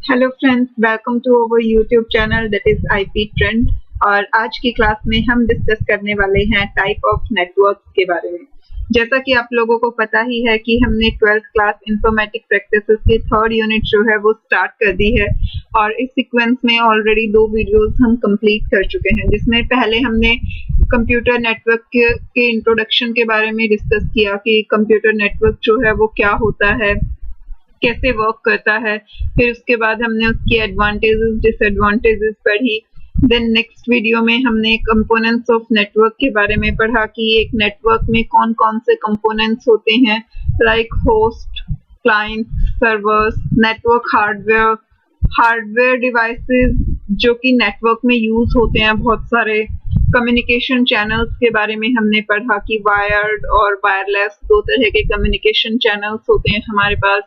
Hello friends, welcome to our YouTube channel that is IP trend. और आज की class में हम डिस्कस करने वाले हैं टाइप ऑफ नेटवर्क्स के बारे में। जैसा कि आप लोगों को पता ही है कि हमने 12th क्लास इंफॉर्मेटिक प्रैक्टिसेस की थर्ड यूनिट जो है वो स्टार्ट कर दी है और इस सीक्वेंस में ऑलरेडी 2 वीडियोस हम कंप्लीट कर चुके हैं, जिसमें पहले हमने कंप्यूटर नेटवर्क के इंट्रोडक्शन के बारे में डिस्कस किया कि कंप्यूटर नेटवर्क जो है वो क्या होता है, कैसे वर्क करता है। फिर उसके बाद हमने उसकी एडवांटेजेस डिसएडवांटेजेस पढ़ी। देन नेक्स्ट वीडियो में हमने कंपोनेंट्स ऑफ नेटवर्क के बारे में पढ़ा कि एक नेटवर्क में कौन कौन से कंपोनेंट्स होते हैं, like host, client, servers, network hardware devices जो कि नेटवर्क में यूज होते हैं, बहुत सारे कम्युनिकेशन चैनल्स के बारे में हमने पढ़ा कि वायर्ड और वायरलेस 2 तरह के कम्युनिकेशन चैनल्स होते हैं हमारे पास।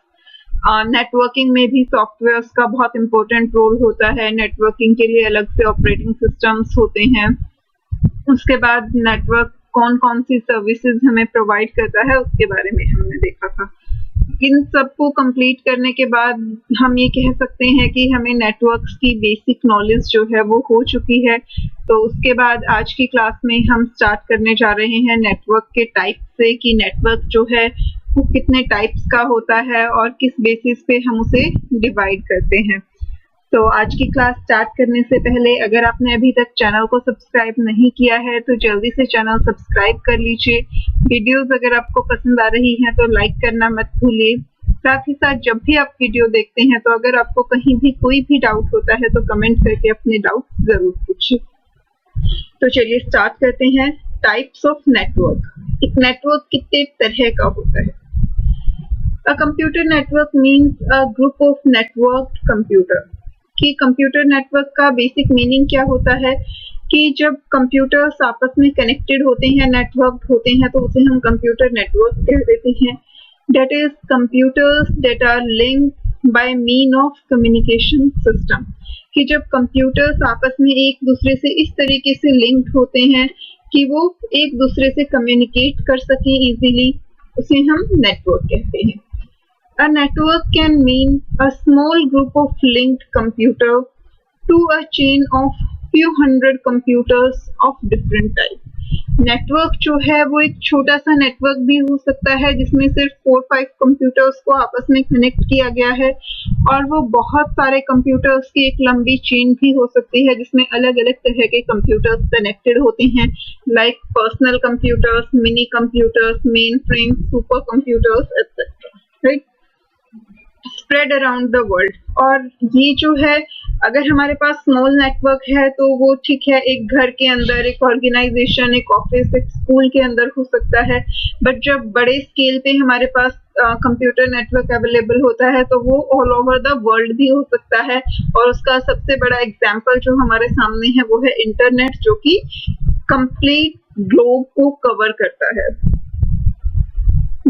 नेटवर्किंग में भी सॉफ्टवेयर्स का बहुत इंपॉर्टेंट रोल होता है। नेटवर्किंग के लिए अलग से ऑपरेटिंग सिस्टम्स होते हैं। उसके बाद नेटवर्क कौन कौन सी सर्विसेज हमें प्रोवाइड करता है उसके बारे में हमने देखा था। इन सबको कंप्लीट करने के बाद हम ये कह सकते हैं कि हमें नेटवर्क्स की बेसिक नॉलेज जो है वो हो चुकी है। तो उसके बाद आज की क्लास में हम स्टार्ट करने जा रहे हैं नेटवर्क के टाइप से, कि नेटवर्क जो है वो कितने टाइप्स का होता है और किस बेसिस पे हम उसे डिवाइड करते हैं। तो आज की क्लास स्टार्ट करने से पहले अगर आपने अभी तक चैनल को सब्सक्राइब नहीं किया है तो जल्दी से चैनल सब्सक्राइब कर लीजिए। वीडियोस अगर आपको पसंद आ रही हैं तो लाइक करना मत भूलिए। साथ ही साथ जब भी आप वीडियो देखते हैं तो अगर आपको कहीं भी कोई भी डाउट होता है तो कमेंट करके अपने डाउट जरूर पूछिए। तो चलिए स्टार्ट करते हैं। Types of network. एक नेटवर्क कितने तरह का होता है? A computer network means a group of networked computer। कि कंप्यूटर नेटवर्क का बेसिक मीनिंग क्या होता है कि जब कंप्यूटर्स आपस में कनेक्टेड होते हैं, नेटवर्क होते हैं, तो उसे हम कंप्यूटर नेटवर्क कह देते हैं। That is computers that are linked by mean of communication system। कि जब कंप्यूटर्स आपस में एक दूसरे से इस तरीके से लिंक्ड होते हैं कि वो एक दूसरे से कम्युनिकेट कर सकें इजीली, उसे हम नेटवर्क कहते हैं। A network can mean a small group of linked computer to a chain of few hundred computers of different type। Network जो है वो एक छोटा सा नेटवर्क भी हो सकता है जिसमें सिर्फ 4-5 कंप्यूटर्स को आपस में कनेक्ट किया गया है, और वो बहुत सारे कंप्यूटर्स की एक लंबी चेन भी हो सकती है जिसमें अलग अलग तरह के कंप्यूटर्स कनेक्टेड होते हैं, like personal computers, mini computers, main frame, super computers etcetera, right, spread around the world. और ये जो है, अगर हमारे पास स्मॉल नेटवर्क है तो वो ठीक है, एक घर के अंदर, एक ऑर्गेनाइजेशन, एक ऑफिस, एक स्कूल के अंदर हो सकता है। बट जब बड़े स्केल पे हमारे पास कंप्यूटर नेटवर्क अवेलेबल होता है तो वो ऑल ओवर द वर्ल्ड भी हो सकता है। और उसका सबसे बड़ा एग्जाम्पल जो हमारे सामने है वो है इंटरनेट, जो कि कंप्लीट ग्लोब को कवर करता है।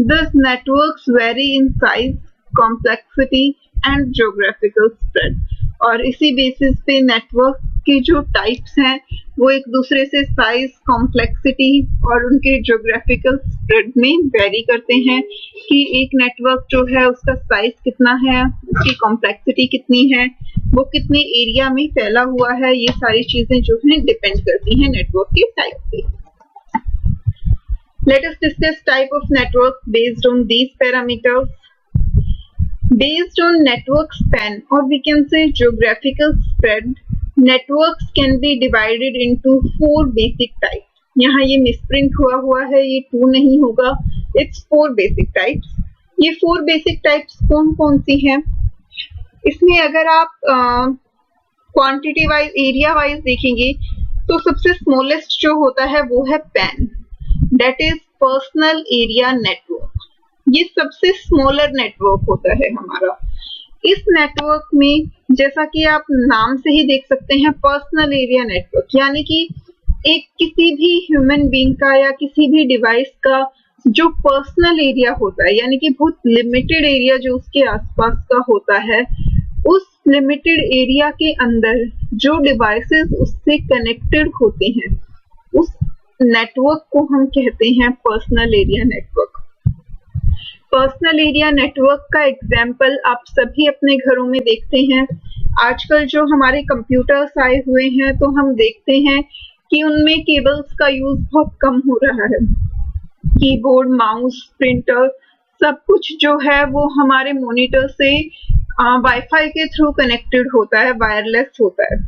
Thus networks vary in size, complexity and geographical spread। और इसी बेसिस पे नेटवर्क के जो टाइप्स हैं वो एक दूसरे से साइज, कॉम्प्लेक्सिटी और उनके ज्योग्राफिकल स्प्रेड में वेरी करते हैं कि एक नेटवर्क जो है उसका साइज कितना है, उसकी कॉम्प्लेक्सिटी कितनी है, वो कितने एरिया में फैला हुआ है। ये सारी चीजें जो है डिपेंड करती हैं नेटवर्क के टाइप पे। Let us discuss type of network based on these parameters। Based on network span, or we can say geographical spread, networks can be divided into 4 basic types। यहाँ ये मिसप्रिंट हुआ है, ये 2 नहीं होगा, it's 4 basic types। ये 4 basic types कौन कौन सी हैं? इसमें अगर आप क्वांटिटी वाइज, एरिया वाइज देखेंगे तो सबसे स्मॉलेस्ट जो होता है वो है pan, that is personal area network. ये सबसे स्मॉलर नेटवर्क होता है हमारा। इस नेटवर्क में, जैसा कि आप नाम से ही देख सकते हैं, पर्सनल एरिया नेटवर्क, यानी कि एक किसी भी ह्यूमन बीइंग का या किसी भी डिवाइस का जो पर्सनल एरिया होता है, यानी कि बहुत लिमिटेड एरिया जो उसके आसपास का होता है, उस लिमिटेड एरिया के अंदर जो डिवाइसेस उससे कनेक्टेड होते हैं, उस नेटवर्क को हम कहते हैं personal area network. Personal area network का एग्जाम्पल आप सभी अपने घरों में देखते हैं। आजकल जो हमारे कंप्यूटर्स आए हुए हैं तो हम देखते हैं कि उनमें केबल्स का यूज बहुत कम हो रहा है। कीबोर्ड, माउस, प्रिंटर सब कुछ जो है वो हमारे मॉनिटर से वाईफाई के थ्रू कनेक्टेड होता है, वायरलेस होता है।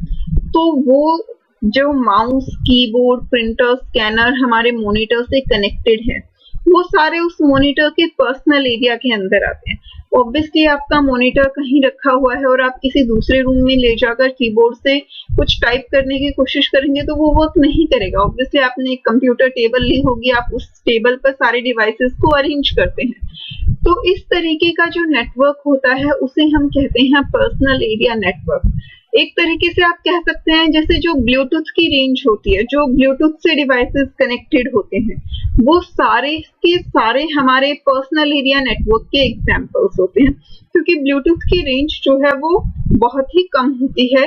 तो वो जो माउस, कीबोर्ड, प्रिंटर, स्कैनर हमारे मॉनिटर से कनेक्टेड है, वो सारे उस मॉनिटर के पर्सनल एरिया के अंदर आते हैं। ऑब्वियसली आपका मॉनिटर कहीं रखा हुआ है और आप किसी दूसरे रूम में ले जाकर कीबोर्ड से कुछ टाइप करने की कोशिश करेंगे तो वो वर्क नहीं करेगा। ऑब्वियसली आपने एक कंप्यूटर टेबल ली होगी, आप उस टेबल पर सारे डिवाइसेस को अरेंज करते हैं। तो इस तरीके का जो नेटवर्क होता है उसे हम कहते हैं पर्सनल एरिया नेटवर्क। एक तरीके से आप कह सकते हैं जैसे जो ब्लूटूथ की रेंज होती है, जो ब्लूटूथ से डिवाइसेस कनेक्टेड होते हैं, वो सारे के सारे हमारे पर्सनल एरिया नेटवर्क के एग्जांपल्स होते हैं, क्योंकि ब्लूटूथ की रेंज जो है वो बहुत ही कम होती है।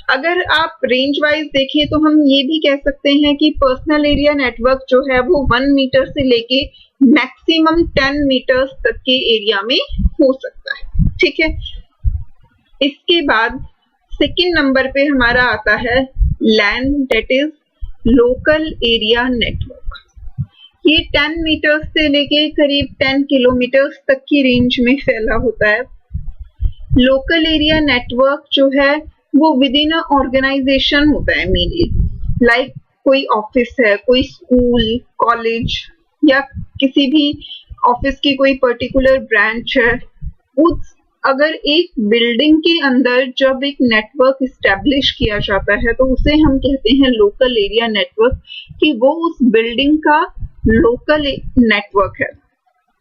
अगर आप रेंज वाइज देखें तो हम ये भी कह सकते हैं कि पर्सनल एरिया नेटवर्क जो है वो 1 मीटर से लेके मैक्सिमम 10 मीटर्स तक के एरिया में हो सकता है। ठीक है, इसके बाद सेकेंड नंबर पे हमारा आता है LAN, that is local area network. ये 10 मीटर्स से लेके करीब 10 किलोमीटर्स तक की रेंज में फैला होता है। लोकल एरिया नेटवर्क जो है वो विद इन अ ऑर्गेनाइजेशन होता है मेनली, लाइक कोई ऑफिस है, कोई स्कूल, कॉलेज या किसी भी ऑफिस की कोई पर्टिकुलर ब्रांच है। उस अगर एक बिल्डिंग के अंदर जब एक नेटवर्क इस्टेब्लिश किया जाता है तो उसे हम कहते हैं लोकल एरिया नेटवर्क, कि वो उस बिल्डिंग का लोकल नेटवर्क है।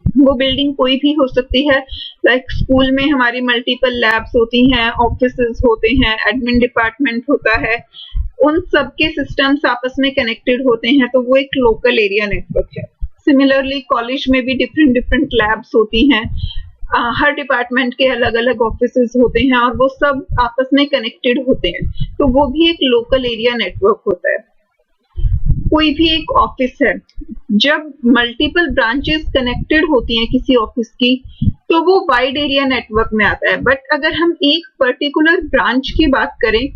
वो बिल्डिंग कोई भी हो सकती है, लाइक स्कूल में हमारी मल्टीपल लैब्स होती हैं, ऑफिसेज होते हैं, एडमिन डिपार्टमेंट होता है, उन सब के सिस्टम्स आपस में कनेक्टेड होते हैं, तो वो एक लोकल एरिया नेटवर्क है। सिमिलरली कॉलेज में भी डिफरेंट डिफरेंट लैब्स होती हैं, हर डिपार्टमेंट के अलग अलग ऑफिसेज होते हैं और वो सब आपस में कनेक्टेड होते हैं, तो वो भी एक लोकल एरिया नेटवर्क होता है। कोई भी एक ऑफिस है, जब मल्टीपल ब्रांचेस कनेक्टेड होती हैं किसी ऑफिस की, तो वो वाइड एरिया नेटवर्क में आता है। बट अगर हम एक पर्टिकुलर ब्रांच की बात करें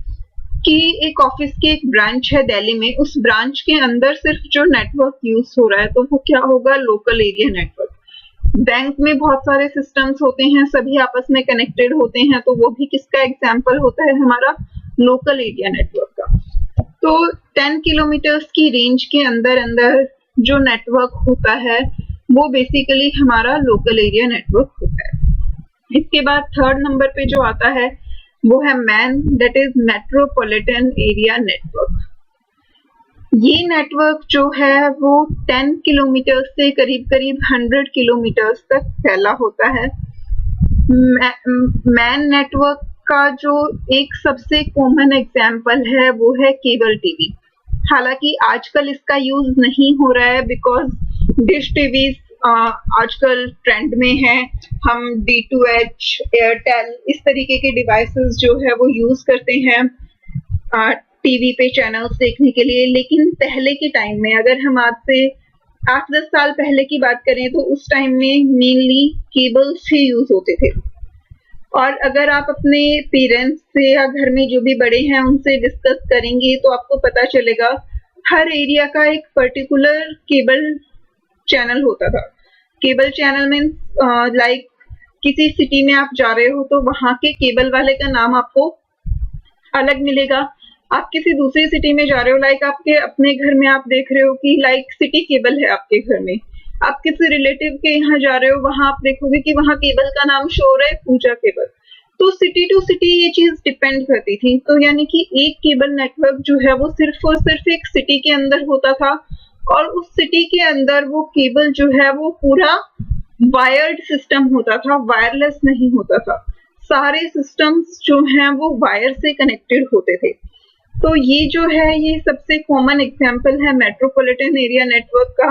कि एक ऑफिस की एक ब्रांच है दिल्ली में, उस ब्रांच के अंदर सिर्फ जो नेटवर्क यूज हो रहा है तो वो क्या होगा, लोकल एरिया नेटवर्क। बैंक में बहुत सारे सिस्टम्स होते हैं, सभी आपस में कनेक्टेड होते हैं, तो वो भी किसका एग्जाम्पल होता है, हमारा लोकल एरिया नेटवर्क का। तो 10 किलोमीटर्स की रेंज के अंदर अंदर जो नेटवर्क होता है वो बेसिकली हमारा लोकल एरिया नेटवर्क होता है। इसके बाद थर्ड नंबर पे जो आता है वो है man, that is metropolitan area network. ये नेटवर्क जो है वो 10 किलोमीटर से करीब करीब 100 किलोमीटर्स तक फैला होता है। मैन नेटवर्क का जो एक सबसे कॉमन एग्जाम्पल है वो है केबल टीवी। हालांकि आजकल इसका यूज नहीं हो रहा है बिकॉज डिश टीवी आजकल ट्रेंड में है। हम D2H, एयरटेल इस तरीके के डिवाइसेस जो है वो यूज करते हैं टीवी पे चैनल्स देखने के लिए। लेकिन पहले के टाइम में, अगर हम आज से 8-10 साल पहले की बात करें तो उस टाइम में मेनली केबल्स ही यूज होते थे। और अगर आप अपने पेरेंट्स से या घर में जो भी बड़े हैं उनसे डिस्कस करेंगे तो आपको पता चलेगा हर एरिया का एक पर्टिकुलर केबल चैनल होता था। केबल चैनल मीन्स लाइक किसी सिटी में आप जा रहे हो तो वहां के केबल वाले का नाम आपको अलग मिलेगा। आप किसी दूसरी सिटी में जा रहे हो, लाइक आपके अपने घर में आप देख रहे हो कि लाइक सिटी केबल है आपके घर में। आप किसी रिलेटिव के यहाँ जा रहे हो, वहां आप देखोगे कि वहां केबल का नाम शो हो रहा है पूजा केबल। तो सिटी टू सिटी ये चीज डिपेंड करती थी। तो यानी कि एक केबल नेटवर्क जो है वो सिर्फ और सिर्फ एक सिटी के अंदर होता था और उस सिटी के अंदर वो केबल जो है वो पूरा वायर्ड सिस्टम होता था, वायरलेस नहीं होता था। सारे सिस्टम्स जो हैं वो वायर से कनेक्टेड होते थे। तो ये जो है ये सबसे कॉमन एग्जांपल है मेट्रोपॉलिटन एरिया नेटवर्क का।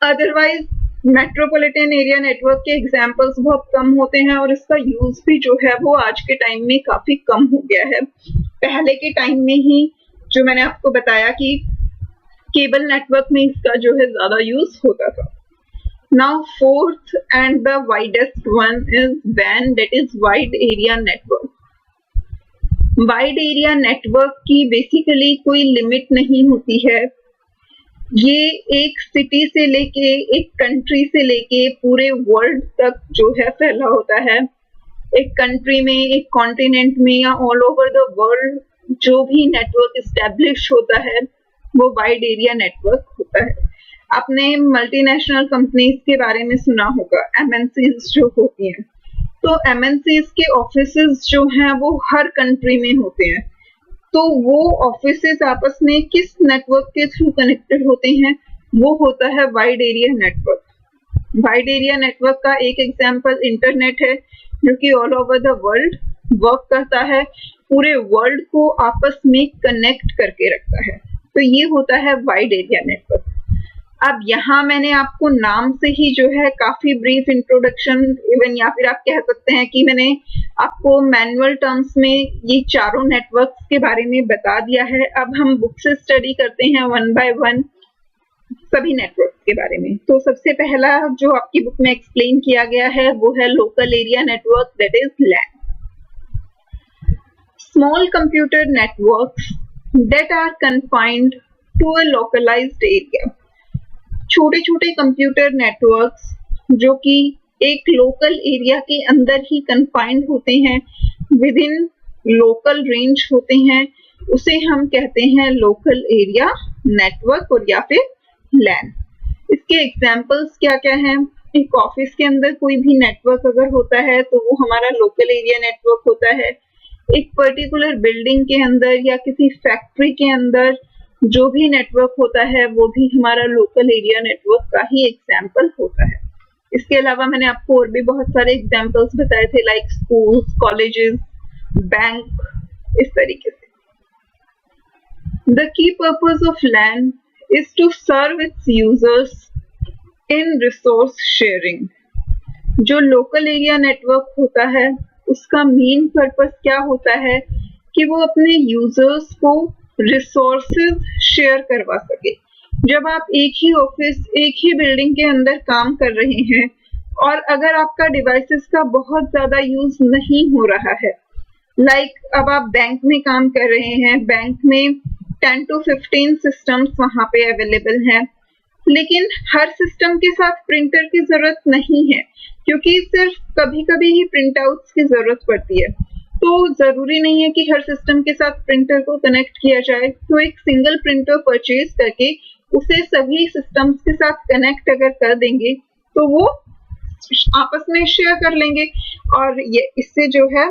अदरवाइज मेट्रोपॉलिटन एरिया नेटवर्क के एग्जांपल्स बहुत कम होते हैं और इसका यूज भी जो है वो आज के टाइम में काफी कम हो गया है। पहले के टाइम में ही जो मैंने आपको बताया कि केबल नेटवर्क में इसका जो है ज्यादा यूज होता था। Now, fourth and the widest one is WAN, that is Wide Area Network. Wide area network की बेसिकली कोई लिमिट नहीं होती है। ये एक सिटी से लेके, एक कंट्री से लेके पूरे वर्ल्ड तक जो है फैला होता है। एक कंट्री में, एक कॉन्टिनेंट में या ऑल ओवर द वर्ल्ड जो भी नेटवर्क इस्टेब्लिश होता है वो वाइड एरिया नेटवर्क होता है। आपने मल्टीनेशनल कंपनीज के बारे में सुना होगा, एमएनसीज जो होती हैं। तो एमएनसीज के ऑफिसेज जो हैं वो हर कंट्री में होते हैं। तो वो ऑफिसेज आपस में किस नेटवर्क के थ्रू कनेक्टेड होते हैं, वो होता है wide area network. Wide area network का एक एग्जांपल इंटरनेट है, जो कि all over the world work करता है, पूरे वर्ल्ड को आपस में कनेक्ट करके रखता है। तो ये होता है वाइड एरिया नेटवर्क। अब यहाँ मैंने आपको नाम से ही जो है काफी ब्रीफ इंट्रोडक्शन, इवन या फिर आप कह सकते हैं कि मैंने आपको मैनुअल टर्म्स में ये चारों नेटवर्क्स के बारे में बता दिया है। अब हम बुक से स्टडी करते हैं वन बाय वन सभी नेटवर्क के बारे में। तो सबसे पहला जो आपकी बुक में एक्सप्लेन किया गया है वो है local area network, that is LAN. Small computer networks that are confined to a localized area. छोटे छोटे कंप्यूटर नेटवर्क्स जो कि एक लोकल एरिया के अंदर ही कन्फाइंड होते हैं, विद इन लोकल रेंज होते हैं, उसे हम कहते हैं लोकल एरिया नेटवर्क और या फिर लैन। इसके एग्जांपल्स क्या क्या हैं? एक ऑफिस के अंदर कोई भी नेटवर्क अगर होता है तो वो हमारा लोकल एरिया नेटवर्क होता है। एक पर्टिकुलर बिल्डिंग के अंदर या किसी फैक्ट्री के अंदर जो भी नेटवर्क होता है वो भी हमारा लोकल एरिया नेटवर्क का ही एग्जाम्पल होता है। इसके अलावा मैंने आपको और भी बहुत सारे एग्जाम्पल्स बताए थे, लाइक स्कूल्स, कॉलेजेस, बैंक, इस तरीके से। The key purpose of LAN is to serve its users in resource sharing. जो लोकल एरिया नेटवर्क होता है उसका मेन पर्पस क्या होता है कि वो अपने यूजर्स को रिसोर्सेज शेयर करवा सके। जब आप एक ही ऑफिस, एक ही बिल्डिंग के अंदर काम कर रहे हैं और अगर आपका डिवाइसेस का बहुत ज्यादा यूज नहीं हो रहा है, लाइक अब आप बैंक में काम कर रहे हैं, बैंक में 10 to 15 सिस्टम्स वहां पे अवेलेबल हैं, लेकिन हर सिस्टम के साथ प्रिंटर की जरूरत नहीं है, क्योंकि सिर्फ कभी कभी ही प्रिंट आउट्स की जरूरत पड़ती है। तो जरूरी नहीं है कि हर सिस्टम के साथ प्रिंटर को कनेक्ट किया जाए। तो एक सिंगल प्रिंटर परचेज करके उसे सभी सिस्टम्स के साथ कनेक्ट अगर कर देंगे तो वो आपस में शेयर कर लेंगे और ये इससे जो है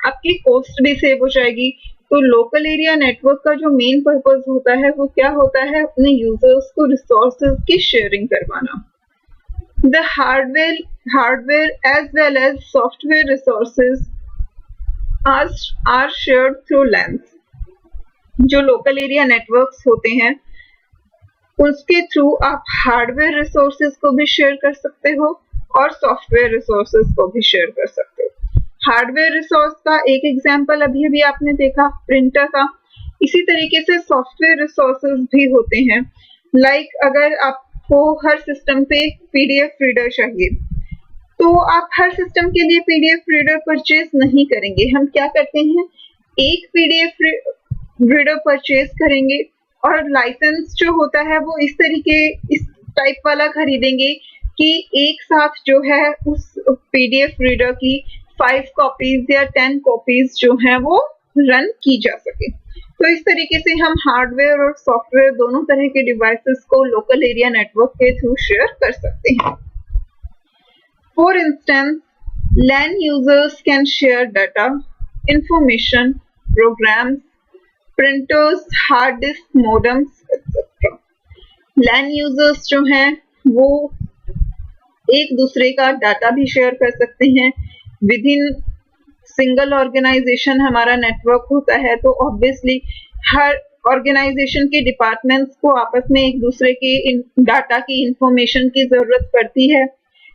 आपकी कॉस्ट भी सेव हो जाएगी। तो लोकल एरिया नेटवर्क का जो मेन पर्पस होता है वो क्या होता है? अपने यूजर्स को रिसोर्सेज की शेयरिंग करवाना। The hardware as well as software resources are shared through LANs. जो लोकल एरिया नेटवर्क्स होते हैं उसके थ्रू आप हार्डवेयर रिसोर्सेज को भी शेयर कर सकते हो और सॉफ्टवेयर रिसोर्सेज को भी शेयर कर सकते हो। हार्डवेयर रिसोर्स का एक एग्जांपल अभी अभी आपने देखा, प्रिंटर का। इसी तरीके से सॉफ्टवेयर रिसोर्सेज भी होते हैं, लाइक अगर आपको हर सिस्टम पे पीडीएफ रीडर चाहिए तो आप हर सिस्टम के लिए पीडीएफ रीडर परचेज नहीं करेंगे। हम क्या करते हैं, एक पीडीएफ रीडर परचेज करेंगे और लाइसेंस जो होता है वो इस टाइप वाला खरीदेंगे कि एक साथ जो है उस पीडीएफ रीडर की 5 कॉपीज या 10 कॉपीज जो है वो रन की जा सके। तो इस तरीके से हम हार्डवेयर और सॉफ्टवेयर दोनों तरह के डिवाइसेस को लोकल एरिया नेटवर्क के थ्रू शेयर कर सकते हैं। For instance, LAN users can share data, information, programs, printers, hard disk, modems, etc. LAN users जो हैं वो एक दूसरे का डाटा भी शेयर कर सकते हैं। विद इन सिंगल ऑर्गेनाइजेशन हमारा नेटवर्क होता है तो ऑब्वियसली हर ऑर्गेनाइजेशन के डिपार्टमेंट्स को आपस में एक दूसरे के डाटा की इंफॉर्मेशन की जरूरत पड़ती है।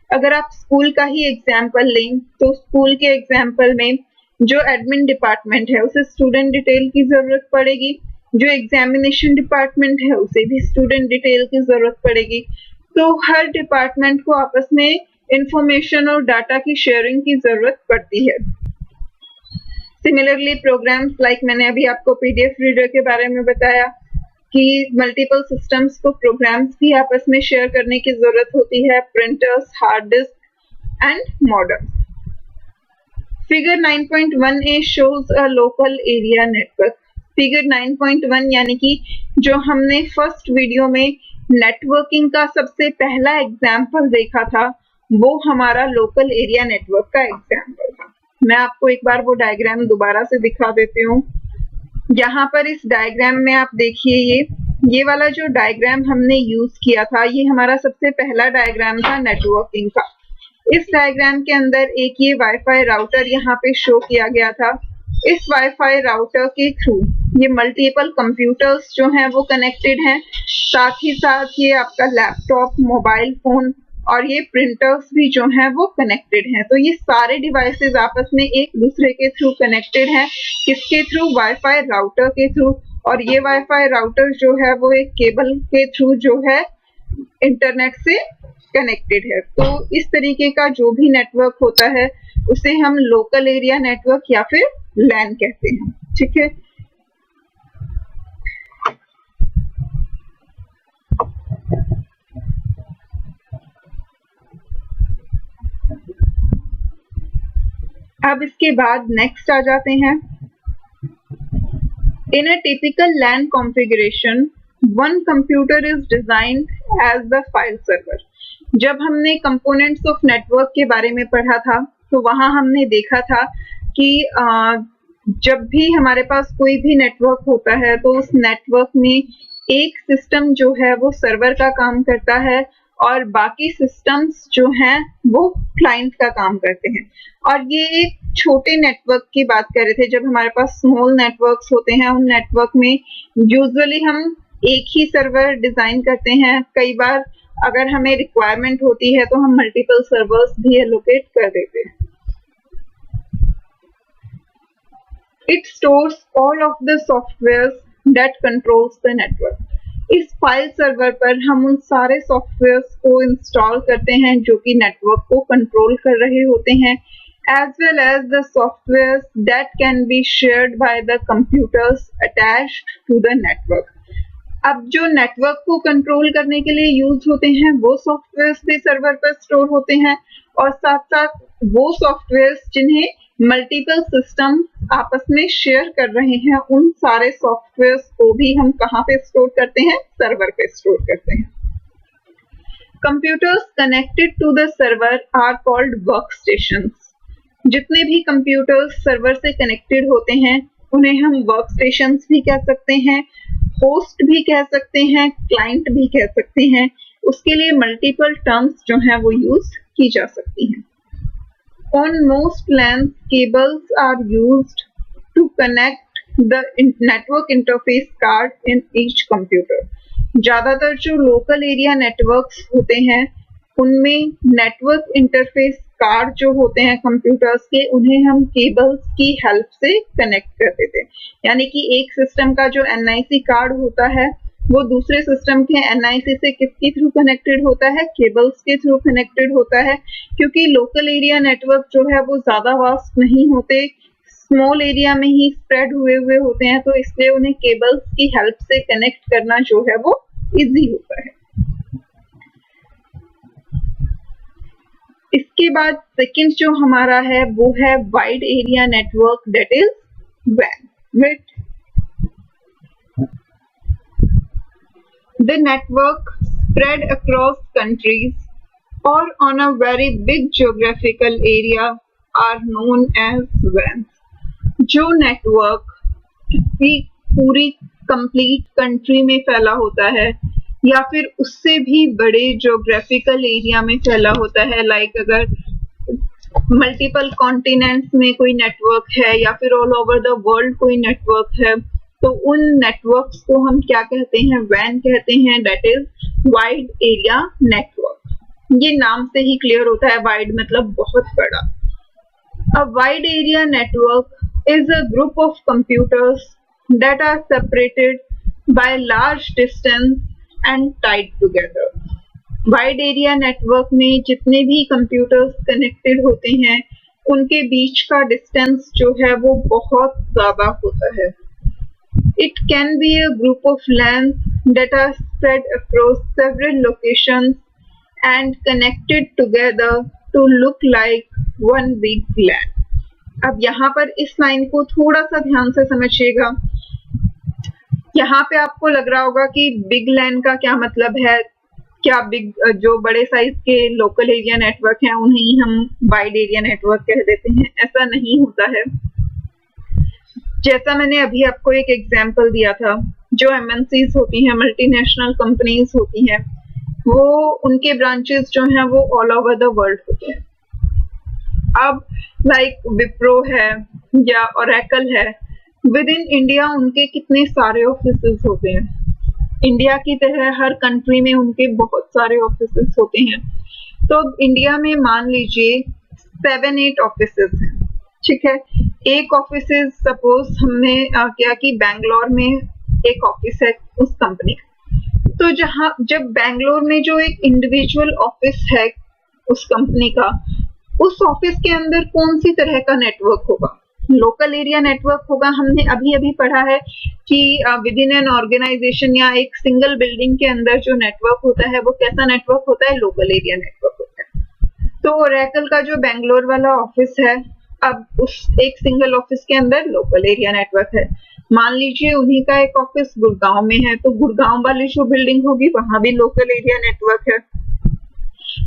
अगर आप स्कूल का ही एग्जाम्पल लें तो स्कूल के एग्जाम्पल में जो एडमिन डिपार्टमेंट है उसे स्टूडेंट डिटेल की जरूरत पड़ेगी, जो एग्जामिनेशन डिपार्टमेंट है उसे भी स्टूडेंट डिटेल की जरूरत पड़ेगी। तो हर डिपार्टमेंट को आपस में इंफॉर्मेशन और डाटा की शेयरिंग की जरूरत पड़ती है। सिमिलरली प्रोग्राम्स लाइक मैंने अभी आपको पीडीएफ रीडर के बारे में बताया कि मल्टीपल सिस्टम्स को प्रोग्राम्स भी आपस में शेयर करने की जरूरत होती है, printers, hard disk and modem. Figure 9.1a shows a local area network। Figure 9.1 यानी कि जो हमने फर्स्ट वीडियो में नेटवर्किंग का सबसे पहला एग्जाम्पल देखा था, वो हमारा लोकल एरिया नेटवर्क का एग्जाम्पल था। मैं आपको एक बार वो डायग्राम दोबारा से दिखा देती हूँ। यहाँ पर इस डायग्राम में आप देखिए, ये वाला जो डायग्राम हमने यूज किया था, ये हमारा सबसे पहला डायग्राम था नेटवर्किंग का। इस डायग्राम के अंदर एक ये वाईफाई राउटर यहाँ पे शो किया गया था। इस वाईफाई राउटर के थ्रू ये मल्टीपल कंप्यूटर्स जो हैं वो कनेक्टेड हैं, साथ ही साथ ये आपका लैपटॉप, मोबाइल फोन और ये प्रिंटर्स भी जो हैं वो कनेक्टेड हैं। तो ये सारे डिवाइसेस आपस में एक दूसरे के थ्रू कनेक्टेड हैं। किसके थ्रू? वाईफाई राउटर के थ्रू। और ये वाईफाई राउटर जो है वो एक केबल के थ्रू जो है इंटरनेट से कनेक्टेड है। तो इस तरीके का जो भी नेटवर्क होता है उसे हम लोकल एरिया नेटवर्क या फिर लैन कहते हैं। ठीक है। अब इसके बाद नेक्स्ट आ जाते हैं। In a typical LAN configuration, one computer is designed as the file server. जब हमने कंपोनेंट्स ऑफ नेटवर्क के बारे में पढ़ा था तो वहां हमने देखा था कि जब भी हमारे पास कोई भी नेटवर्क होता है तो उस नेटवर्क में एक सिस्टम जो है वो सर्वर का काम करता है और बाकी सिस्टम्स जो हैं वो क्लाइंट का काम करते हैं। और ये एक छोटे नेटवर्क की बात कर रहे थे। जब हमारे पास स्मॉल नेटवर्क्स होते हैं, उन नेटवर्क में यूजुअली हम एक ही सर्वर डिजाइन करते हैं। कई बार अगर हमें रिक्वायरमेंट होती है तो हम मल्टीपल सर्वर्स भी एलोकेट कर देते हैं। It stores all of the softwares that controls the network। इस फाइल सर्वर पर हम उन सारे सॉफ्टवेयर्स को इंस्टॉल करते हैं जो कि नेटवर्क को कंट्रोल कर रहे होते हैं, as well as the softwares that can be shared by the computers attached to the network। अब जो नेटवर्क को कंट्रोल करने के लिए यूज होते हैं वो सॉफ्टवेयर्स भी सर्वर पर स्टोर होते हैं, और साथ साथ वो सॉफ्टवेयर्स जिन्हें मल्टीपल सिस्टम आपस में शेयर कर रहे हैं, उन सारे सॉफ्टवेयर्स को भी हम कहाँ पे स्टोर करते हैं? सर्वर पे स्टोर करते हैं। Computers connected to the server are called workstations. जितने भी कंप्यूटर्स सर्वर से कनेक्टेड होते हैं उन्हें हम वर्कस्टेशंस भी कह सकते हैं, होस्ट भी कह सकते हैं, क्लाइंट भी कह सकते हैं। उसके लिए मल्टीपल टर्म्स जो हैं वो यूज की जा सकती हैं। On most LANs, cables are used to connect the network interface card in each computer। ज्यादातर जो लोकल एरिया नेटवर्क्स होते हैं उनमें नेटवर्क इंटरफेस कार्ड जो होते हैं कंप्यूटर्स के, उन्हें हम केबल्स की हेल्प से कनेक्ट कर देते हैं। यानी कि एक सिस्टम का जो NIC कार्ड होता है वो दूसरे सिस्टम के NIC से किसके थ्रू कनेक्टेड होता है? केबल्स के थ्रू कनेक्टेड होता है। क्योंकि लोकल एरिया नेटवर्क जो है वो ज्यादा वास्ट नहीं होते, स्मॉल एरिया में ही स्प्रेड हुए हुए होते हैं, तो इसलिए उन्हें केबल्स की हेल्प से कनेक्ट करना जो है वो इजी होता है। इसके बाद सेकंड जो हमारा है वो है wide area network, that is WAN। The network spread across countries or on a very big geographical area are known as WANs। जो नेटवर्क किसी पूरी कंप्लीट कंट्री में फैला होता है या फिर उससे भी बड़े ज्योग्राफिकल एरिया में फैला होता है, लाइक अगर मल्टीपल कॉन्टिनेंट्स में कोई नेटवर्क है या फिर ऑल ओवर द वर्ल्ड कोई नेटवर्क है, तो उन नेटवर्क्स को हम क्या कहते हैं? WAN कहते हैं, that is wide area network. ये नाम से ही क्लियर होता है, वाइड मतलब बहुत बड़ा। A wide area network is a group of computers that are separated by large distance and tied together. Wide area network में जितने भी कंप्यूटर्स कनेक्टेड होते हैं उनके बीच का डिस्टेंस जो है वो बहुत ज्यादा होता है। It can be a group of LANs that are spread across several locations and connected together to look like one big LAN. अब यहाँ पर इस लाइन को थोड़ा सा ध्यान से समझिएगा। यहाँ पे आपको लग रहा होगा कि बिग लैन का क्या मतलब है, क्या बिग जो बड़े साइज के लोकल एरिया नेटवर्क हैं उन्हें हम वाइड एरिया नेटवर्क कह देते हैं। ऐसा नहीं होता है। जैसा मैंने अभी आपको एक एग्जांपल दिया था, जो एमएनसीज होती हैं, मल्टीनेशनल कंपनीज होती हैं, वो उनके ब्रांचेस जो हैं वो ऑल ओवर द वर्ल्ड होते हैं। अब लाइक विप्रो है या ओरेकल है, विद इन इंडिया उनके कितने सारे ऑफिसेस होते हैं। इंडिया की तरह हर कंट्री में उनके बहुत सारे ऑफिसेस होते हैं। तो इंडिया में मान लीजिए 7-8 ऑफिसेस हैं, ठीक है। एक ऑफिसेस सपोज हमने क्या कि बैंगलोर में एक ऑफिस है उस कंपनी का। तो जब बैंगलोर में जो एक इंडिविजुअल ऑफिस है उस कंपनी का, उस ऑफिस के अंदर कौन सी तरह का नेटवर्क होगा? लोकल एरिया नेटवर्क होगा। हमने अभी अभी पढ़ा है कि विद इन एन ऑर्गेनाइजेशन या एक सिंगल बिल्डिंग के अंदर जो नेटवर्क होता है वो कैसा नेटवर्क होता है? लोकल एरिया नेटवर्क होता है। तो ओरेकल का जो बैंगलोर वाला ऑफिस है, अब उस एक सिंगल ऑफिस के अंदर लोकल एरिया नेटवर्क है। मान लीजिए उन्हीं का एक ऑफिस गुड़गांव में है, तो गुड़गांव वाली जो बिल्डिंग होगी वहां भी लोकल एरिया नेटवर्क है।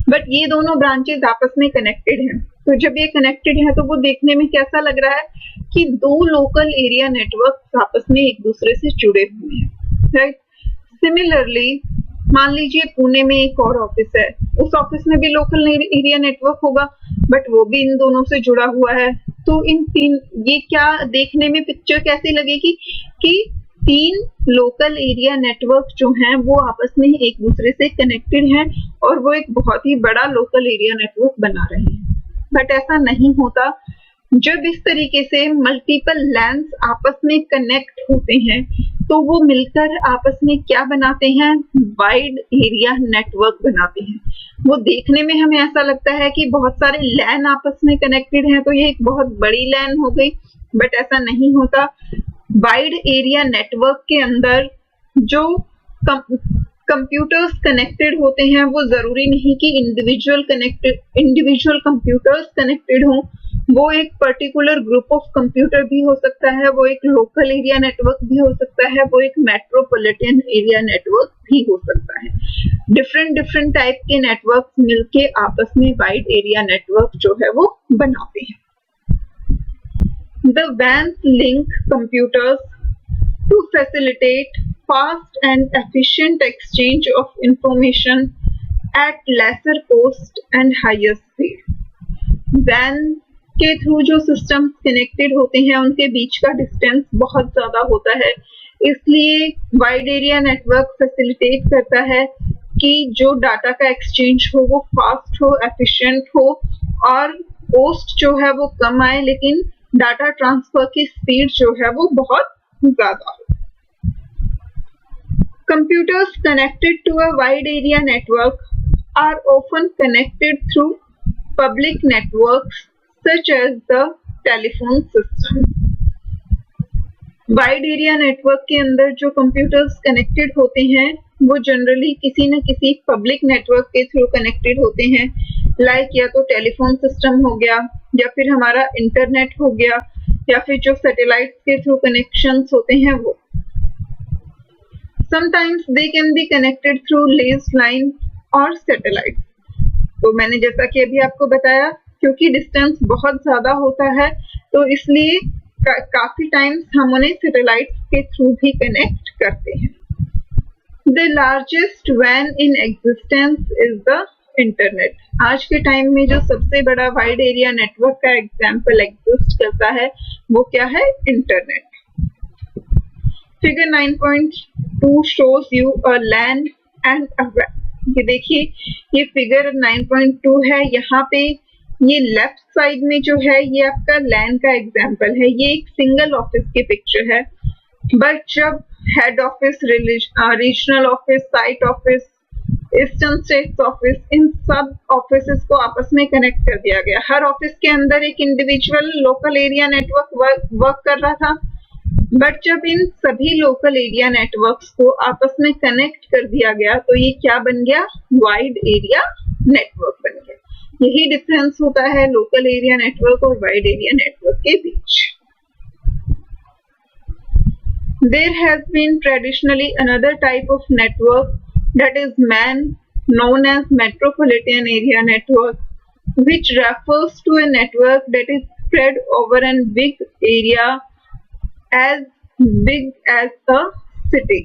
बट ये दोनों ब्रांचेस आपस में कनेक्टेड हैं। तो जब ये कनेक्टेड है तो वो देखने में कैसा लग रहा है कि दो लोकल एरिया नेटवर्क आपस में एक दूसरे से जुड़े हुए हैं, राइट। सिमिलरली मान लीजिए पुणे में एक और ऑफिस है, उस ऑफिस में भी लोकल एरिया नेटवर्क होगा, बट वो भी इन दोनों से जुड़ा हुआ है। तो इन तीन, ये क्या देखने में पिक्चर कैसी लगेगी कि 3 लोकल एरिया नेटवर्क जो हैं वो आपस में एक दूसरे से कनेक्टेड हैं और वो एक बहुत ही बड़ा लोकल एरिया नेटवर्क बना रहे हैं। बट ऐसा नहीं होता। जब इस तरीके से मल्टीपल लैंस आपस में कनेक्ट होते हैं तो वो मिलकर आपस में क्या बनाते हैं? वाइड एरिया नेटवर्क बनाते हैं। वो देखने में हमें ऐसा लगता है कि बहुत सारे लैन आपस में कनेक्टेड हैं तो ये एक बहुत बड़ी लैन हो गई, बट ऐसा नहीं होता। वाइड एरिया नेटवर्क के अंदर जो कंप्यूटर्स कनेक्टेड होते हैं वो जरूरी नहीं कि इंडिविजुअल कंप्यूटर्स कनेक्टेड हों। वो एक पर्टिकुलर ग्रुप ऑफ कंप्यूटर भी हो सकता है, वो एक लोकल एरिया नेटवर्क भी हो सकता है, वो एक मेट्रोपॉलिटन एरिया नेटवर्क भी हो सकता है। डिफरेंट टाइप के नेटवर्क मिलके आपस में वाइड एरिया नेटवर्क जो है वो बनाते हैं। The WANs link computers to facilitate fast and efficient exchange of information at lesser cost and higher speed. WAN के थ्रू जो सिस्टम कनेक्टेड होते हैं उनके बीच का डिस्टेंस बहुत ज्यादा होता है, इसलिए वाइड एरिया नेटवर्क फैसिलिटेट करता है कि जो डाटा का एक्सचेंज हो वो फास्ट हो, एफिशिएंट हो और कॉस्ट जो है वो कम आए, लेकिन डाटा ट्रांसफर की स्पीड जो है वो बहुत ज्यादा हो। Computers connected to a wide area network are often connected through public networks such as the telephone system. Wide area network के अंदर जो कंप्यूटर्स कनेक्टेड होते हैं वो जनरली किसी न किसी पब्लिक नेटवर्क के थ्रू कनेक्टेड होते हैं, लाइक या तो टेलीफोन सिस्टम हो गया या फिर हमारा इंटरनेट हो गया या फिर जो सैटेलाइट के थ्रू कनेक्शंस होते हैं वो। Sometimes they can be connected through leased line और सैटेलाइट। तो मैंने जैसा कि अभी आपको बताया, क्योंकि डिस्टेंस बहुत ज्यादा होता है तो इसलिए काफी टाइम्स हम उन्हें सैटेलाइट के थ्रू भी कनेक्ट करते हैं। The largest WAN in existence is the internet. आज के टाइम में जो सबसे बड़ा वाइड एरिया नेटवर्क का एग्जाम्पल एग्जिस्ट करता है वो क्या है? Internet. Figure 9.2 shows you a LAN and a WAN। ये देखिए, ये फिगर 9.2 है। यहाँ पे ये लेफ्ट साइड में जो है ये आपका LAN का एग्जाम्पल है। ये एक सिंगल ऑफिस की पिक्चर है, बट जब head office, regional office, site office eastern states office, इन सब ऑफिसेस को आपस में कनेक्ट कर दिया गया। हर ऑफिस के अंदर एक individual local area network work कर रहा था, बट जब इन सभी लोकल एरिया नेटवर्क्स को आपस में कनेक्ट कर दिया गया तो ये क्या बन गया? वाइड एरिया नेटवर्क बन गया। यही डिफरेंस होता है लोकल एरिया नेटवर्क और वाइड एरिया नेटवर्क के बीच। There has been traditionally another type of network that is known as metropolitan area network, which refers to a network that is spread over a big area as big as a city.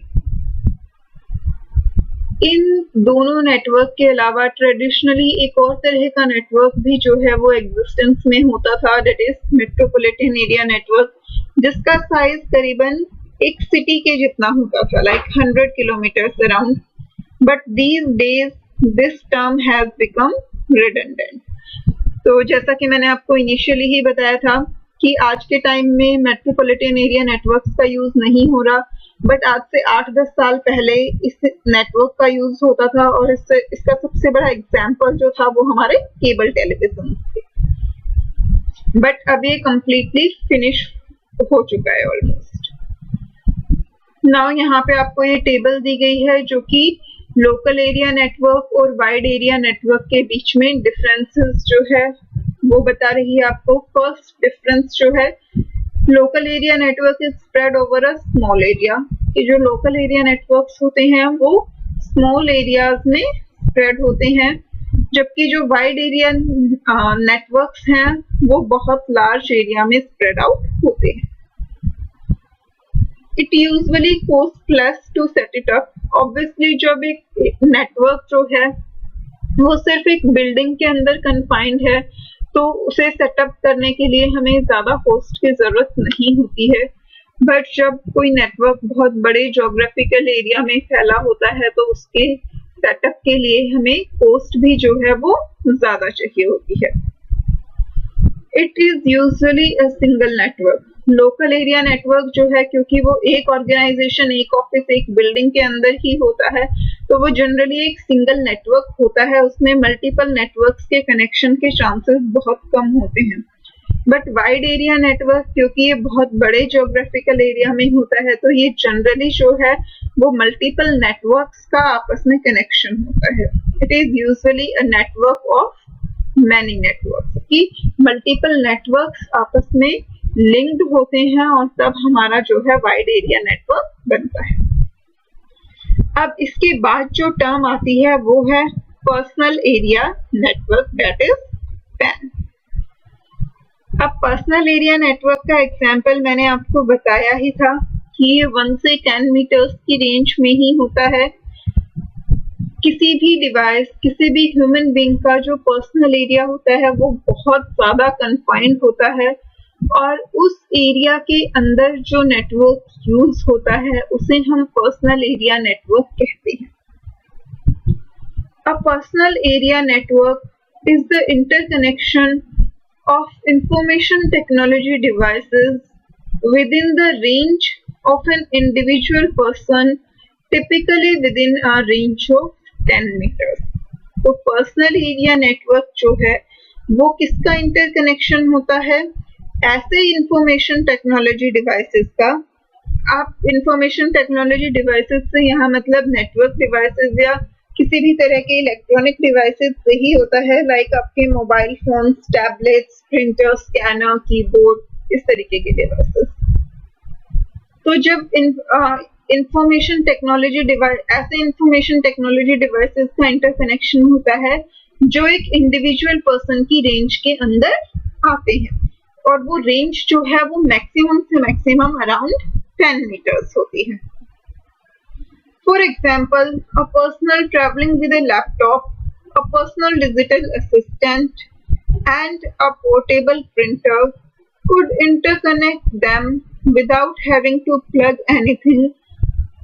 इन दोनों network के अलावा traditionally एक और तरह का network भी जो है वो एग्जिस्टेंस में होता था, that is metropolitan area network, जिसका साइज करीबन एक सिटी के जितना होता था, like 100 kilometres around. But these days this term has become redundant. तो जैसा कि मैंने आपको इनिशियली ही बताया था कि आज के टाइम में मेट्रोपॉलिटन एरिया नेटवर्क्स का यूज नहीं हो रहा, बट आज से 8-10 साल पहले इस नेटवर्क का यूज होता था, और इसका सबसे बड़ा एग्जाम्पल जो था वो हमारे केबल टेलीविजन थे। बट अब ये कंप्लीटली फिनिश हो चुका है ऑलमोस्ट। नाउ यहाँ पे आपको ये टेबल दी गई है जो कि लोकल एरिया नेटवर्क और वाइड एरिया नेटवर्क के बीच में डिफरेंसेस जो है वो बता रही है आपको। फर्स्ट डिफरेंस जो है, local area network is spread over a small area. कि जो लोकल एरिया नेटवर्क्स होते हैं वो स्मॉल एरियाज में स्प्रेड होते हैं, जबकि जो वाइड एरिया नेटवर्क्स हैं वो बहुत लार्ज एरिया में स्प्रेड आउट होते हैं। It usually cost less to set it up. Obviously जब एक नेटवर्क जो है वो सिर्फ एक बिल्डिंग के अंदर कन्फाइंड है तो उसे सेटअप करने के लिए हमें ज्यादा कॉस्ट की जरूरत नहीं होती है। बट जब कोई नेटवर्क बहुत बड़े ज्योग्राफिकल एरिया में फैला होता है तो उसके सेटअप के लिए हमें कॉस्ट भी जो है वो ज्यादा चाहिए होती है। It is usually a single network. Local area network जो है, क्योंकि वो एक ऑर्गेनाइजेशन, एक ऑफिस, एक बिल्डिंग के अंदर ही होता है, तो वो जनरली एक सिंगल नेटवर्क होता है। उसमें मल्टीपल नेटवर्क्स के कनेक्शन के चांसेस बहुत कम होते हैं। बट वाइड एरिया नेटवर्क, क्योंकि ये बहुत बड़े ज्योग्राफिकल एरिया में होता है, तो ये जनरली जो है वो मल्टीपल नेटवर्क्स का आपस में कनेक्शन होता है। It is usually a network of many networks, कि मल्टीपल नेटवर्क्स आपस में लिंक्ड होते हैं और तब हमारा जो है वाइड एरिया नेटवर्क बनता है। अब इसके बाद जो टर्म आती है वो है personal area network, that is pan. अब पर्सनल एरिया नेटवर्क का एग्जांपल मैंने आपको बताया ही था कि ये 1 से 10 मीटर्स की रेंज में ही होता है। किसी भी डिवाइस, किसी भी ह्यूमन बीइंग का जो पर्सनल एरिया होता है वो बहुत ज्यादा कन्फाइंड होता है, और उस एरिया के अंदर जो नेटवर्क यूज होता है उसे हम पर्सनल एरिया नेटवर्क कहते हैं। A personal area network is the interconnection of information technology devices within the range of an individual person, typically within a range of 10 meters. तो पर्सनल एरिया नेटवर्क जो है वो किसका इंटरकनेक्शन होता है? ऐसे इंफॉर्मेशन टेक्नोलॉजी डिवाइसेस का। आप इंफॉर्मेशन टेक्नोलॉजी डिवाइसेस से यहाँ मतलब नेटवर्क डिवाइसेस या किसी भी तरह के इलेक्ट्रॉनिक डिवाइसेस से ही होता है, लाइक आपके mobile phones, tablets, printer, scanner, keyboard, इस तरीके के डिवाइसेस। तो जब इंफॉर्मेशन टेक्नोलॉजी डिवाइस, ऐसे इंफॉर्मेशन टेक्नोलॉजी डिवाइसेस का इंटरकनेक्शन होता है जो एक इंडिविजुअल पर्सन की रेंज के अंदर आते हैं, और वो रेंज जो है वो मैक्सिमम से मैक्सिमम अराउंड 10 मीटर्स होती है। For example, a person traveling with a laptop, a personal digital assistant, and a portable printer could interconnect them without having to plug anything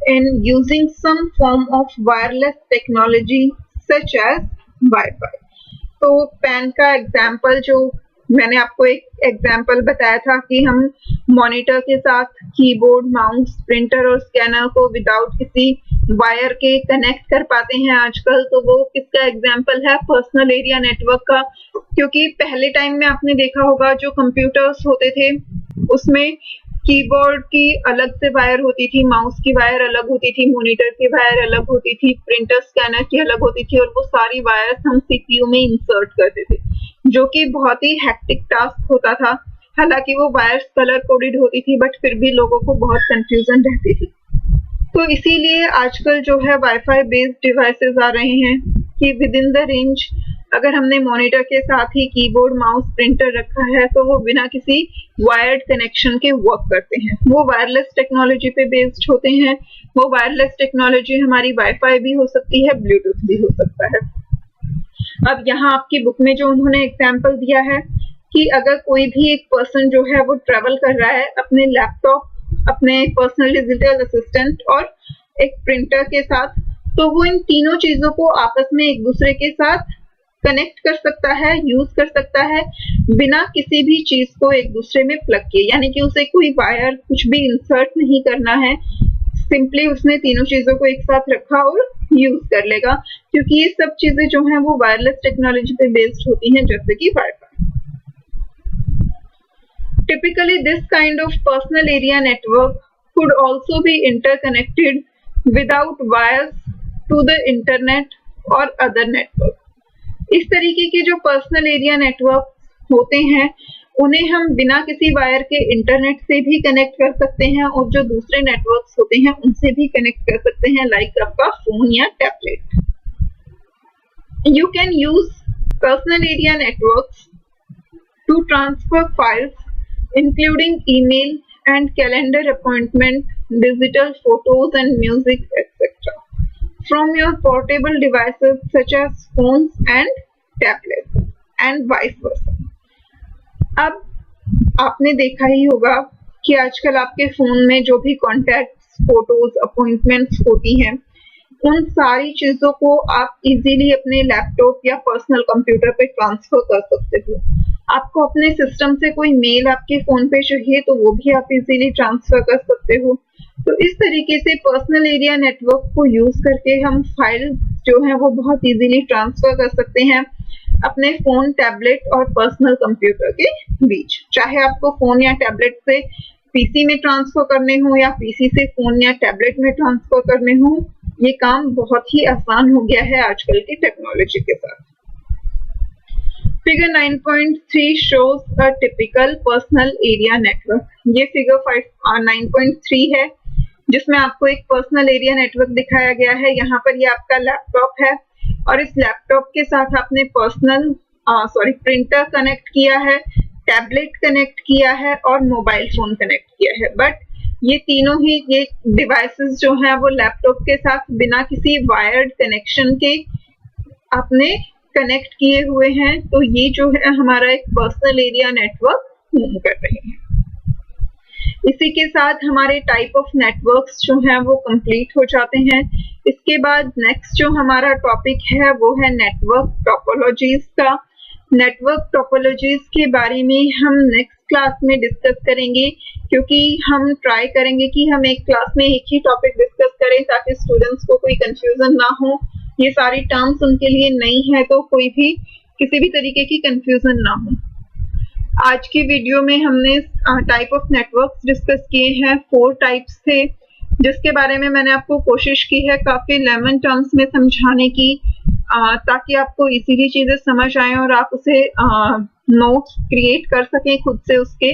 in, using some form of wireless technology such as Wi-Fi. तो pan का example जो मैंने आपको एक example बताया था कि हम मॉनिटर के साथ कीबोर्ड, माउस, प्रिंटर और स्कैनर को विदाउट किसी वायर के कनेक्ट कर पाते हैं आजकल, तो वो किसका एग्जाम्पल है? पर्सनल एरिया नेटवर्क का। क्योंकि पहले टाइम में आपने देखा होगा जो कंप्यूटर्स होते थे उसमें कीबोर्ड की अलग से वायर होती थी, माउस की वायर अलग होती थी, मॉनिटर की वायर अलग होती थी, प्रिंटर स्कैनर की अलग होती थी, और वो सारी वायर्स हम सीपीयू में इंसर्ट करते थे, जो कि बहुत ही हेक्टिक टास्क होता था। हालांकि वो वायर्स कलर कोडेड होती थी, बट फिर भी लोगों को बहुत कंफ्यूजन रहती थी। तो इसीलिए आजकल जो है वाईफाई बेस्ड डिवाइसेस आ रहे हैं कि विद इन द रेंज अगर हमने मॉनिटर के साथ ही कीबोर्ड, माउस, प्रिंटर रखा है तो वो बिना किसी वायर्ड कनेक्शन के वर्क करते हैं। वो वायरलेस टेक्नोलॉजी पे बेस्ड होते हैं। वो वायरलेस टेक्नोलॉजी हमारी वाईफाई भी हो सकती है, ब्लूटूथ भी हो सकता है। अब यहाँ आपकी बुक में जो उन्होंने एग्जाम्पल दिया है कि अगर कोई भी एक पर्सन जो है वो ट्रेवल कर रहा है अपने लैपटॉप, अपने पर्सनल डिजिटल असिस्टेंट और एक प्रिंटर के साथ, तो वो इन तीनों चीजों को आपस में एक दूसरे के साथ कनेक्ट कर सकता है, यूज कर सकता है, बिना किसी भी चीज को एक दूसरे में प्लग किए। यानी कि उसे कोई वायर कुछ भी इंसर्ट नहीं करना है, सिंपली उसने तीनों चीजों को एक साथ रखा और यूज कर लेगा। क्योंकि ये सब चीजें जो हैं वो वायरलेस टेक्नोलॉजी पे बेस्ड होती हैं, जैसे कि wifi. Typically, this kind of personal area network could also be interconnected without wires to the internet or other network. इस तरीके के जो पर्सनल एरिया नेटवर्क होते हैं उन्हें हम बिना किसी वायर के इंटरनेट से भी कनेक्ट कर सकते हैं, और जो दूसरे नेटवर्क्स होते हैं उनसे भी कनेक्ट कर सकते हैं, लाइक आपका फोन या tablet. You can use personal area networks to transfer files including email and calendar appointment, digital photos and music, etc. from your portable devices such as phones and tablets and vice versa. अब आपने देखा ही होगा कि आजकल आपके phone में जो भी कॉन्टैक्ट्स, फोटोज, अपॉइंटमेंट्स होती हैं, उन सारी चीजों को आप इजीली अपने लैपटॉप या पर्सनल कंप्यूटर पे ट्रांसफर कर सकते हो। आपको अपने सिस्टम से कोई मेल आपके फोन पे चाहिए तो वो भी आप इजीली ट्रांसफर कर सकते हो। तो इस तरीके से पर्सनल एरिया नेटवर्क को यूज करके हम फाइल जो है वो बहुत इजीली ट्रांसफर कर सकते हैं अपने फोन, टैबलेट और पर्सनल कंप्यूटर के बीच। चाहे आपको फोन या टैबलेट से पीसी में ट्रांसफर करने हो या पीसी से फोन या टैबलेट में ट्रांसफर करने हो, ये काम बहुत ही आसान हो गया है आजकल की टेक्नोलॉजी के साथ। Figure 9.3 shows a typical personal area network. ये फिगर 9.3 है जिसमें आपको एक पर्सनल एरिया नेटवर्क दिखाया गया है। यहाँ पर ये आपका लैपटॉप है और इस लैपटॉप के साथ आपने प्रिंटर कनेक्ट किया है, टैबलेट कनेक्ट किया है और मोबाइल फोन कनेक्ट किया है। बट ये तीनों ही ये डिवाइसेस जो हैं वो लैपटॉप के साथ बिना किसी वायर्ड कनेक्शन के आपने कनेक्ट किए हुए हैं। तो ये जो है हमारा एक पर्सनल एरिया नेटवर्क मूव कर रहे हैं। इसी के साथ हमारे टाइप ऑफ नेटवर्क्स जो हैं वो कंप्लीट हो जाते हैं। इसके बाद नेक्स्ट जो हमारा टॉपिक है वो है नेटवर्क टोपोलॉजीज का। नेटवर्क टोपोलॉजीज के बारे में हम नेक्स्ट क्लास में डिस्कस करेंगे, क्योंकि हम ट्राई करेंगे कि हम एक क्लास में एक ही टॉपिक डिस्कस करें ताकि स्टूडेंट्स को कोई कंफ्यूजन ना हो। ये सारी टर्म्स उनके लिए नई है तो कोई भी किसी भी तरीके की कंफ्यूजन ना हो। आज की वीडियो में हमने टाइप ऑफ नेटवर्क्स डिस्कस किए हैं। 4 टाइप्स थे जिसके बारे में मैंने आपको कोशिश की है काफी लेमन टर्म्स में समझाने की, ताकि आपको इजीली चीजें समझ आए और आप उसे नोट्स क्रिएट कर सकें खुद से उसके।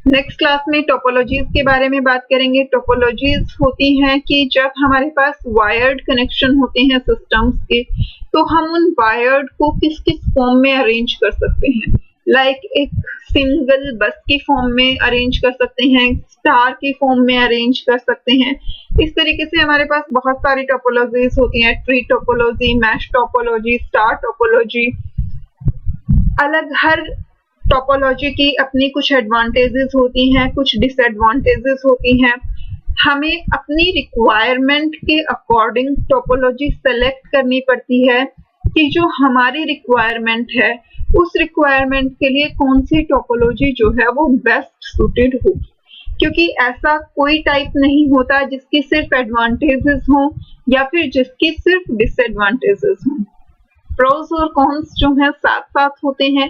नेक्स्ट क्लास में टोपोलॉजीज के बारे में बात करेंगे। टोपोलॉजीज होती हैं कि जब हमारे पास वायर्ड कनेक्शन होते हैं सिस्टम्स के, तो हम उन वायर्ड को किस किस फॉर्म में अरेंज कर सकते हैं। लाइक एक सिंगल बस की फॉर्म में अरेंज कर सकते हैं, स्टार की फॉर्म में अरेंज कर सकते हैं। इस तरीके से हमारे पास बहुत सारी टोपोलॉजीज होती हैं। Tree topology, mesh topology, star topology. अलग हर टोपोलॉजी की अपनी कुछ एडवांटेजेस होती हैं, कुछ डिसएडवांटेजेस होती हैं। हमें अपनी रिक्वायरमेंट के अकॉर्डिंग टोपोलॉजी सेलेक्ट करनी पड़ती है कि जो हमारी रिक्वायरमेंट है उस रिक्वायरमेंट के लिए कौन सी टोपोलॉजी जो है वो बेस्ट सूटेड होगी। क्योंकि ऐसा कोई टाइप नहीं होता जिसके सिर्फ एडवांटेजेस हों या फिर जिसके सिर्फ डिसएडवांटेजेस हों। प्रोस और कॉन्स जो हैं साथ-साथ होते हैं,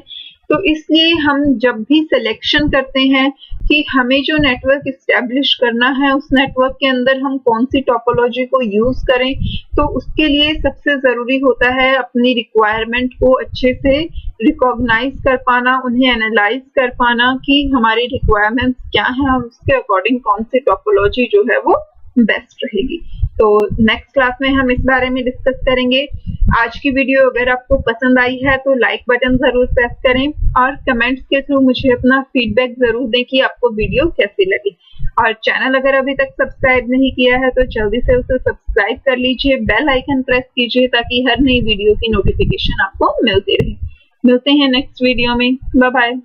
तो इसलिए हम जब भी सिलेक्शन करते हैं कि हमें जो नेटवर्क एस्टेब्लिश करना है, उस नेटवर्क के अंदर हम कौन-सी टोपोलॉजी को यूज़ करें, तो उसके लिए सबसे ज़रूरी होता है अपनी रिक्वायरमेंट को अच्छे से रिकॉग्नाइज़ कर पाना, उन्हें एनालाइज़ कर पाना कि हमारी रिक्वायरमेंट्स क्या हैं और उसके अकॉर्डिंग कौन-सी टोपोलॉजी जो है वो बेस्ट रहेगी। तो नेक्स्ट क्लास में हम इस बारे में डिस्कस करेंगे। आज की वीडियो अगर आपको पसंद आई है तो लाइक बटन ज़रूर प्रेस करें और कमेंट्स के थ्रू मुझे अपना फीडबैक ज़रूर दें कि आपको वीडियो कैसी लगी। और चैनल अगर अभी तक सब्सक्राइब नहीं किया है तो जल्दी से उसे सब्सक्राइब कर लीजिए, बेल आइकन प्रेस कीजिए ताकि हर नई वीडियो की नोटिफिकेशन आपको मिलती रहे। मिलते हैं नेक्स्ट वीडियो में। Bye bye.